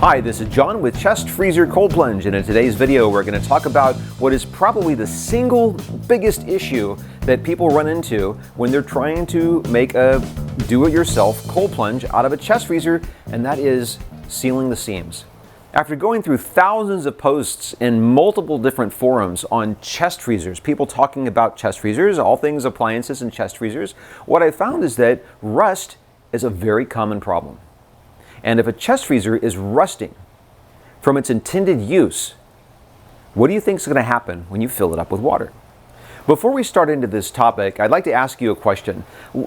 Hi, this is John with Chest Freezer Cold Plunge, and in today's video we're going to talk about what is probably the single biggest issue that people run into when they're trying to make a do-it-yourself cold plunge out of a chest freezer, and that is sealing the seams. After going through thousands of posts in multiple different forums on chest freezers, people talking about chest freezers, all things appliances and chest freezers, what I found is that rust is a very common problem. And if a chest freezer is rusting from its intended use, what do you think is going to happen when you fill it up with water? Before we start into this topic, I'd like to ask you a question.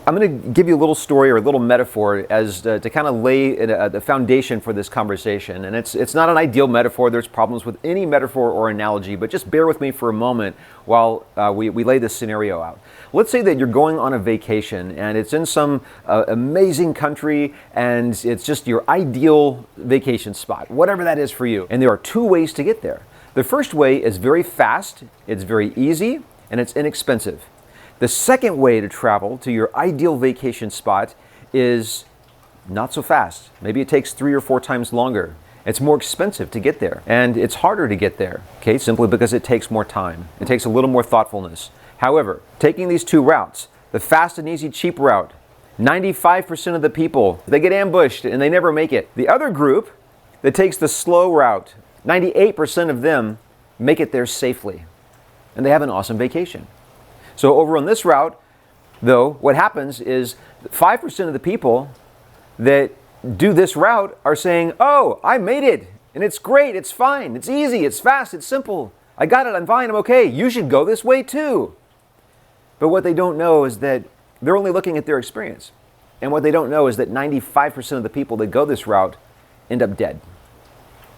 I'm going to give you a little story or a little metaphor as to kind of lay the foundation for this conversation. And it's not an ideal metaphor. There's problems with any metaphor or analogy, but just bear with me for a moment while we lay this scenario out. Let's say that you're going on a vacation and it's in some amazing country and it's just your ideal vacation spot, whatever that is for you. And there are two ways to get there. The first way is very fast, it's very easy, and it's inexpensive. The second way to travel to your ideal vacation spot is not so fast. Maybe it takes 3 or 4 times longer. It's more expensive to get there, and it's harder to get there, okay, simply because it takes more time. It takes a little more thoughtfulness. However, taking these two routes, the fast and easy cheap route, 95% of the people, they get ambushed and they never make it. The other group that takes the slow route, 98% of them make it there safely, and they have an awesome vacation. So over on this route, though, what happens is 5% of the people that do this route are saying, oh, I made it, and it's great, it's fine, it's easy, it's fast, it's simple. I got it, I'm fine, I'm okay. You should go this way too. But what they don't know is that they're only looking at their experience. And what they don't know is that 95% of the people that go this route end up dead.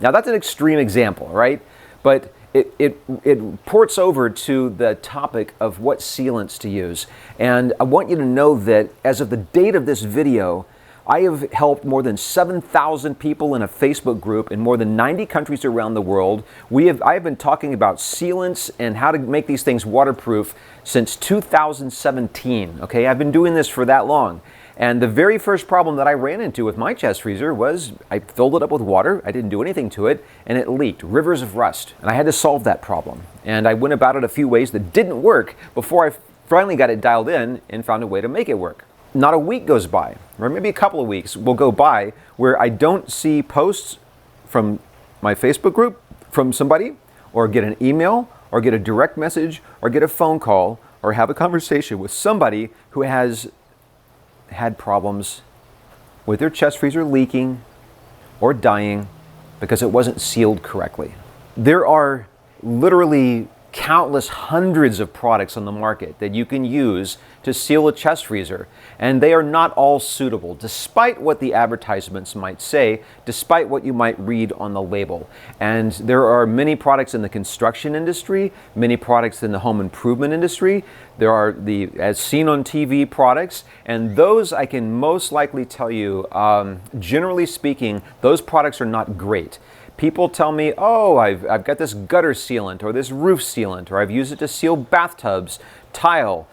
Now that's an extreme example, right? But it ports over to the topic of what sealants to use. And I want you to know that as of the date of this video, I have helped more than 7,000 people in a Facebook group in more than 90 countries around the world. I have been talking about sealants and how to make these things waterproof since 2017. Okay, I've been doing this for that long. And the very first problem that I ran into with my chest freezer was I filled it up with water, I didn't do anything to it, and it leaked, rivers of rust. And I had to solve that problem. And I went about it a few ways that didn't work before I finally got it dialed in and found a way to make it work. Not a week goes by, or maybe a couple of weeks will go by where I don't see posts from my Facebook group from somebody, or get an email, or get a direct message, or get a phone call, or have a conversation with somebody who has had problems with their chest freezer leaking or dying because it wasn't sealed correctly. There are literally countless hundreds of products on the market that you can use to seal a chest freezer, and they are not all suitable, despite what the advertisements might say, despite what you might read on the label. And there are many products in the construction industry, many products in the home improvement industry. There are the as seen on TV products, and those I can most likely tell you, generally speaking, those products are not great. People tell me, oh, I've got this gutter sealant or this roof sealant, or I've used it to seal bathtubs, tile,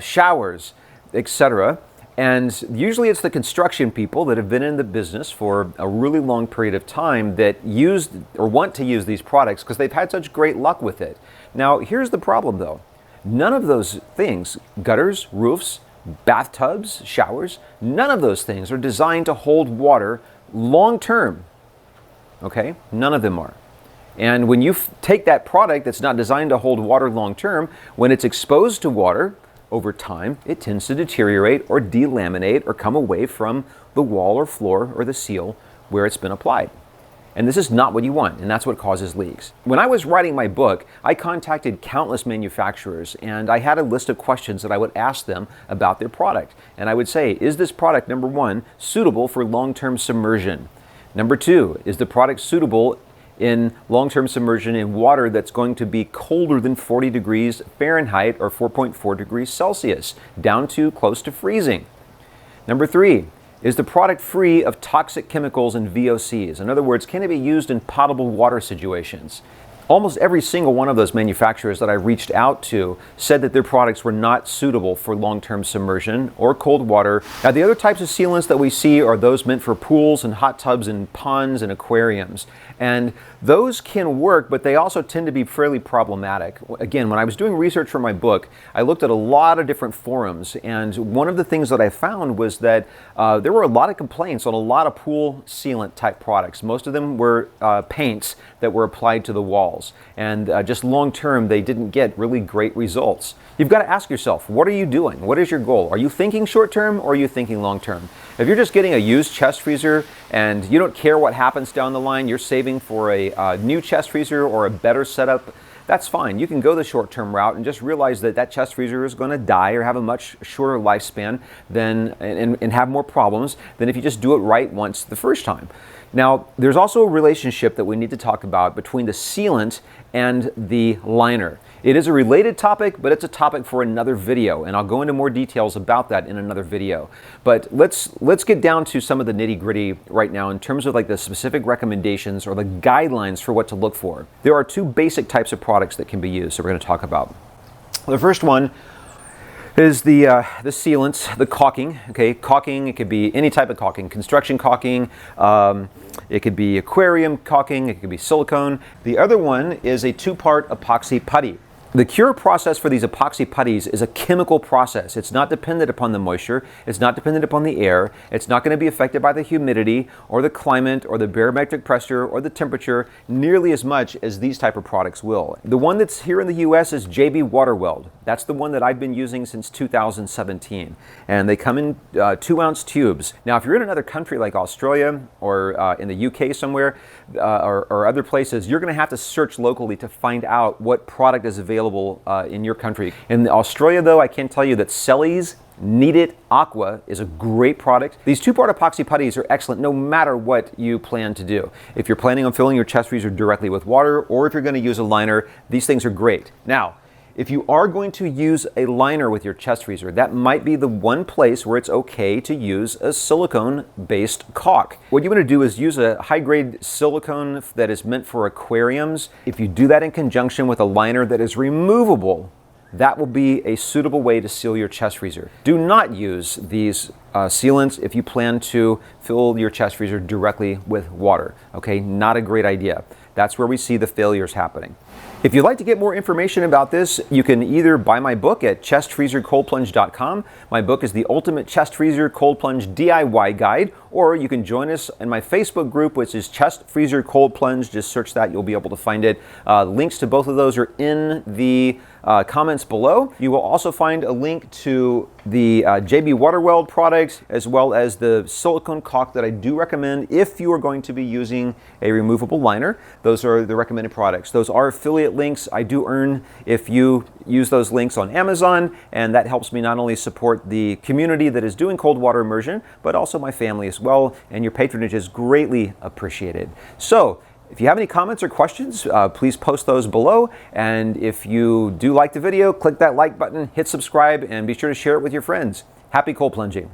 showers, etc. And usually it's the construction people that have been in the business for a really long period of time that use or want to use these products because they've had such great luck with it. Now, here's the problem though. None of those things, gutters, roofs, bathtubs, showers, none of those things are designed to hold water long term. Okay, none of them are. And when you take that product that's not designed to hold water long term, when it's exposed to water over time, it tends to deteriorate or delaminate or come away from the wall or floor or the seal where it's been applied. And this is not what you want, and that's what causes leaks. When I was writing my book, I contacted countless manufacturers, and I had a list of questions that I would ask them about their product. And I would say, is this product, number one, suitable for long-term submersion? Number two, is the product suitable in long-term submersion in water that's going to be colder than 40 degrees Fahrenheit or 4.4 degrees Celsius, down to close to freezing? Number three, is the product free of toxic chemicals and VOCs? In other words, can it be used in potable water situations? Almost every single one of those manufacturers that I reached out to said that their products were not suitable for long-term submersion or cold water. Now, the other types of sealants that we see are those meant for pools and hot tubs and ponds and aquariums. And those can work, but they also tend to be fairly problematic. Again, when I was doing research for my book, I looked at a lot of different forums, and one of the things that I found was that there were a lot of complaints on a lot of pool sealant type products. Most of them were paints that were applied to the walls, and just long term they didn't get really great results. You've got to ask yourself, what are you doing? What is your goal? Are you thinking short term or are you thinking long term? If you're just getting a used chest freezer and you don't care what happens down the line, you're saving for a new chest freezer or a better setup, that's fine. You can go the short-term route and just realize that that chest freezer is going to die or have a much shorter lifespan than, and have more problems than if you just do it right once the first time. Now, there's also a relationship that we need to talk about between the sealant and the liner. It is a related topic, but it's a topic for another video, and I'll go into more details about that in another video. But let's get down to some of the nitty-gritty right now in terms of like the specific recommendations or the guidelines for what to look for. There are two basic types of products that can be used, so we're going to talk about. The first one is the sealants, the caulking. Okay, caulking, it could be any type of caulking, construction caulking, it could be aquarium caulking, it could be silicone. The other one is a two-part epoxy putty. The cure process for these epoxy putties is a chemical process. It's not dependent upon the moisture, it's not dependent upon the air, it's not going to be affected by the humidity or the climate or the barometric pressure or the temperature nearly as much as these type of products will. The one that's here in the US is JB Waterweld. That's the one that I've been using since 2017. And they come in 2-ounce tubes. Now, if you're in another country like Australia or in the UK somewhere or other places, you're going to have to search locally to find out what product is available in your country. In Australia, though, I can tell you that Selleys Need It Aqua is a great product. These two-part epoxy putties are excellent no matter what you plan to do. If you're planning on filling your chest freezer directly with water, or if you're going to use a liner, these things are great. Now, if you are going to use a liner with your chest freezer, that might be the one place where it's okay to use a silicone-based caulk. What you want to do is use a high-grade silicone that is meant for aquariums. If you do that in conjunction with a liner that is removable, that will be a suitable way to seal your chest freezer. Do not use these sealants if you plan to fill your chest freezer directly with water. Okay, not a great idea. That's where we see the failures happening. If you'd like to get more information about this, you can either buy my book at chestfreezercoldplunge.com. My book is the Ultimate Chest Freezer Cold Plunge DIY Guide, or you can join us in my Facebook group, which is Chest Freezer Cold Plunge. Just search that, you'll be able to find it. Links to both of those are in the comments below. You will also find a link to the JB Waterweld product, as well as the silicone caulk that I do recommend if you are going to be using a removable liner. Those are the recommended products. Those are affiliate links. I do earn if you use those links on Amazon, and that helps me not only support the community that is doing cold water immersion, but also my family as well, and your patronage is greatly appreciated. So, if you have any comments or questions, please post those below. And if you do like the video, click that like button, hit subscribe, and be sure to share it with your friends. Happy cold plunging.